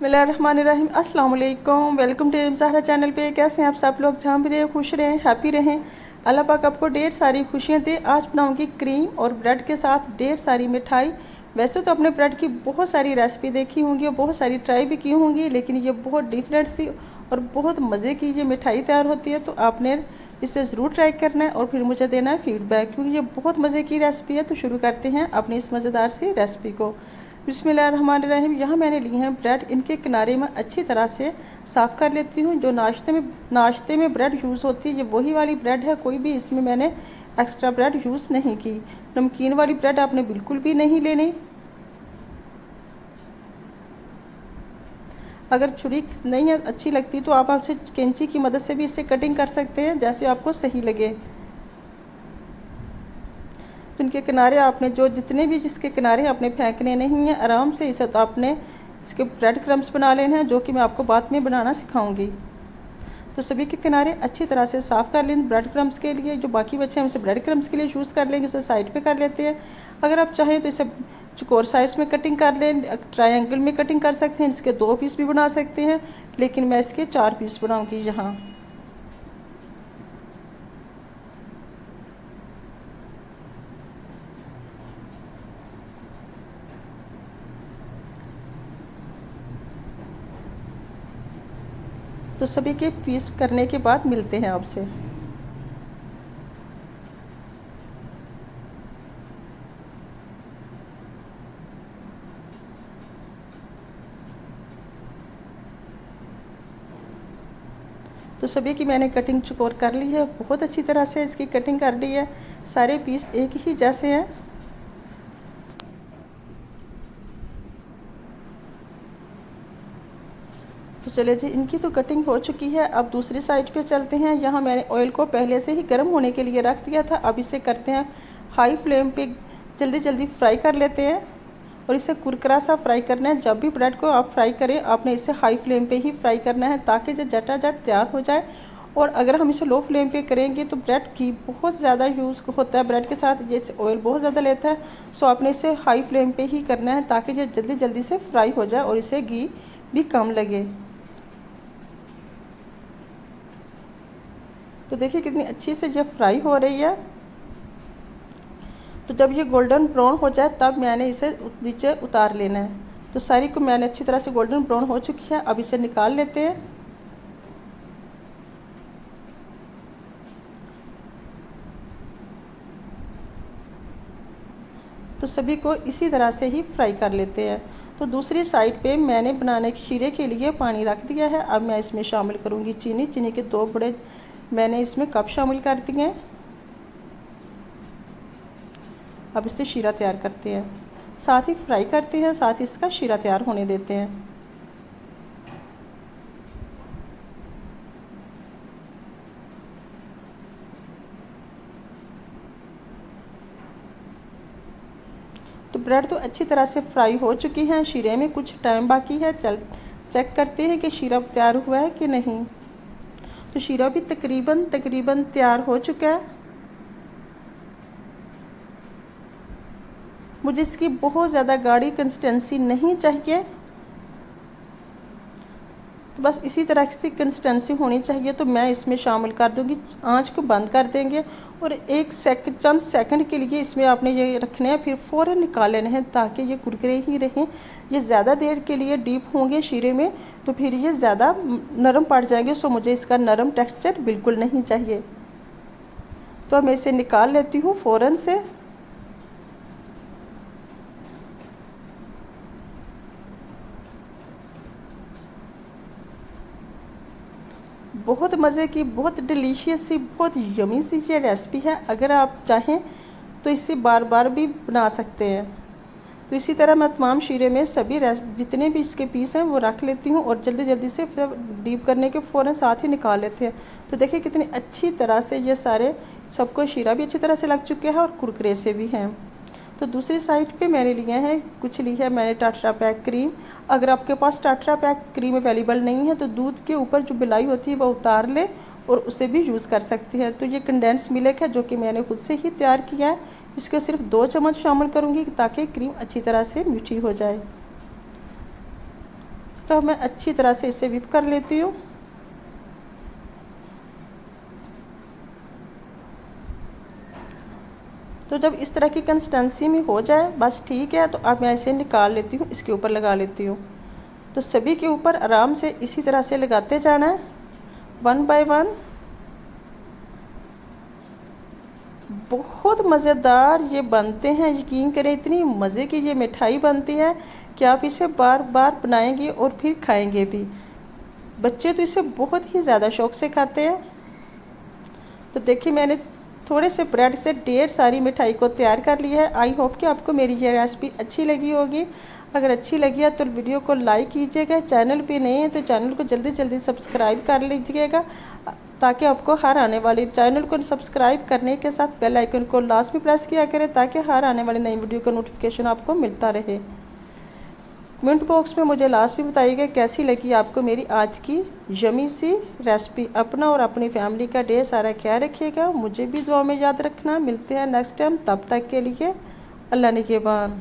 बिस्मिल्लाहिर्रहमानिर्रहीम। अस्सलाम वालेकुम। वेलकम टू ज़हरा चैनल पे। कैसे हैं आप सब लोग? जहाँ भी रहें खुश रहें, हैप्पी रहें। अल्लाह पाक आपको ढेर सारी खुशियाँ दे। आज बनाऊंगी क्रीम और ब्रेड के साथ ढेर सारी मिठाई। वैसे तो अपने ब्रेड की बहुत सारी रेसिपी देखी होंगी और बहुत सारी ट्राई भी की होंगी, लेकिन ये बहुत डिफरेंट सी और बहुत मज़े की ये मिठाई तैयार होती है। तो आपने इसे ज़रूर ट्राई करना है और फिर मुझे देना है फीडबैक, क्योंकि ये बहुत मज़े की रेसिपी है। तो शुरू करते हैं अपनी इस मज़ेदार सी रेसिपी को। बिस्मिल्लाहिर्रहमानिर्रहीम। यहाँ मैंने लिए हैं ब्रेड। इनके किनारे में अच्छी तरह से साफ़ कर लेती हूँ। जो नाश्ते में ब्रेड यूज़ होती है, ये वही वाली ब्रेड है। कोई भी इसमें मैंने एक्स्ट्रा ब्रेड यूज़ नहीं की। नमकीन वाली ब्रेड आपने बिल्कुल भी नहीं लेनी। अगर छुरी नहीं अच्छी लगती तो आप आपसे कैंची की मदद से भी इसे कटिंग कर सकते हैं, जैसे आपको सही लगे। तो इनके किनारे आपने जितने भी जिसके किनारे आपने फेंकने नहीं है, आराम से इसे तो आपने इसके ब्रेड क्रम्स बना लेने हैं, जो कि मैं आपको बाद में बनाना सिखाऊंगी। तो सभी के किनारे अच्छी तरह से साफ़ कर लें। ब्रेड क्रम्स के लिए जो बाकी बचे हैं उसे ब्रेड क्रम्स के लिए यूज़ कर लेंगे, उसे साइड पे कर लेते हैं। अगर आप चाहें तो इसे चौकोर साइज़ में कटिंग कर लें, ट्रायंगल में कटिंग कर सकते हैं, इसके 2 पीस भी बना सकते हैं, लेकिन मैं इसके 4 पीस बनाऊँगी यहाँ। तो सभी के पीस करने के बाद मिलते हैं आपसे। तो सभी की मैंने कटिंग चौकोर कर ली है, बहुत अच्छी तरह से इसकी कटिंग कर ली है। सारे पीस एक ही जैसे हैं। तो चलिए जी, इनकी तो कटिंग हो चुकी है। अब दूसरी साइड पे चलते हैं। यहाँ मैंने ऑयल को पहले से ही गर्म होने के लिए रख दिया था। अब इसे करते हैं हाई फ्लेम पे, जल्दी जल्दी फ्राई कर लेते हैं। और इसे कुरकुरा सा फ्राई करना है। जब भी ब्रेड को आप फ्राई करें, आपने इसे हाई फ्लेम पे ही फ्राई करना है, ताकि जो झटाझट तैयार हो जाए। और अगर हम इसे लो फ्लेम पे करेंगे तो ब्रेड घी बहुत ज़्यादा यूज़ होता है ब्रेड के साथ, जैसे ऑयल बहुत ज़्यादा लेता है। सो आपने इसे हाई फ्लेम पे ही करना है, ताकि ये जल्दी जल्दी से फ्राई हो जाए और इसे घी भी कम लगे। तो देखिए कितनी अच्छी से ये फ्राई हो रही है। तो जब ये गोल्डन ब्राउन हो जाए तब मैंने इसे नीचे उतार लेना है। तो सारी को मैंने अच्छी तरह से गोल्डन ब्राउन हो चुकी है। अब इसे निकाल लेते हैं। तो सभी को इसी तरह से ही फ्राई कर लेते हैं। तो दूसरी साइड पे मैंने बनाने के शीरे के लिए पानी रख दिया है। अब मैं इसमें शामिल करूँगी चीनी। चीनी के 2 बड़े मैंने इसमें कप शामिल कर दिए हैं। अब इससे शीरा तैयार करते हैं, साथ ही फ्राई करते हैं, साथ ही इसका शीरा तैयार होने देते हैं। तो ब्रेड तो अच्छी तरह से फ्राई हो चुकी हैं। शीरे में कुछ टाइम बाकी है। चेक करते हैं कि शीरा तैयार हुआ है कि नहीं। तो शीरा भी तकरीबन तैयार हो चुका है। मुझे इसकी बहुत ज़्यादा गाढ़ी कंसिस्टेंसी नहीं चाहिए, तो बस इसी तरह की कंसिस्टेंसी होनी चाहिए। तो मैं इसमें शामिल कर दूंगी। आंच को बंद कर देंगे और चंद सेकंड के लिए इसमें आपने ये रखने हैं, फिर फ़ौरन निकाल लेने हैं, ताकि ये कुरकुरे ही रहें। ये ज़्यादा देर के लिए डीप होंगे शीरे में तो फिर ये ज़्यादा नरम पड़ जाएंगे। सो मुझे इसका नरम टेक्सचर बिल्कुल नहीं चाहिए। तो मैं इसे निकाल लेती हूँ फ़ौरन से। बहुत मज़े की, बहुत डिलीशियस सी, बहुत यमी सी ये रेसिपी है। अगर आप चाहें तो इसे बार बार भी बना सकते हैं। तो इसी तरह मैं तमाम शीरे में सभी जितने भी इसके पीस हैं वो रख लेती हूँ और जल्दी जल्दी से फिर डीप करने के फ़ौरन साथ ही निकाल लेते हैं। तो देखिए कितनी अच्छी तरह से ये सारे सबको शीरा भी अच्छी तरह से लग चुके हैं और कुरकुरे से भी हैं। तो दूसरी साइड पे मैंने लिए हैं, कुछ ली है मैंने टाट्रा पैक क्रीम। अगर आपके पास टाट्रा पैक क्रीम अवेलेबल नहीं है तो दूध के ऊपर जो बिलाई होती है वो उतार ले और उसे भी यूज़ कर सकते हैं। तो ये कंडेंस मिल्क है, जो कि मैंने खुद से ही तैयार किया है। इसके सिर्फ 2 चम्मच शामिल करूँगी, ताकि क्रीम अच्छी तरह से मीठी हो जाए। तो मैं अच्छी तरह से इसे व्हिप कर लेती हूँ। तो जब इस तरह की कंसिस्टेंसी में हो जाए बस ठीक है, तो अब मैं इसे निकाल लेती हूँ, इसके ऊपर लगा लेती हूँ। तो सभी के ऊपर आराम से इसी तरह से लगाते जाना है, 1 बाय 1। बहुत मज़ेदार ये बनते हैं, यकीन करें इतनी मज़े की ये मिठाई बनती है कि आप इसे बार बार बनाएंगे और फिर खाएंगे भी। बच्चे तो इसे बहुत ही ज़्यादा शौक़ से खाते हैं। तो देखिए मैंने थोड़े से ब्रेड से ढेर सारी मिठाई को तैयार कर लिया है। आई होप कि आपको मेरी ये रेसिपी अच्छी लगी होगी। अगर अच्छी लगी है तो वीडियो को लाइक कीजिएगा, चैनल पे नए हैं तो चैनल को जल्दी जल्दी सब्सक्राइब कर लीजिएगा, ताकि आपको हर आने वाली, चैनल को सब्सक्राइब करने के साथ बेल आइकन को लास्ट में प्रेस किया करें, ताकि हर आने वाली नई वीडियो का नोटिफिकेशन आपको मिलता रहे। कमेंट बॉक्स में मुझे लास्ट में बताइएगा कैसी लगी आपको मेरी आज की यमी सी रेसिपी। अपना और अपनी फैमिली का ढेर सारा ख्याल रखिएगा, मुझे भी दुआ में याद रखना। मिलते हैं नेक्स्ट टाइम, तब तक के लिए अल्लाह निगहबान।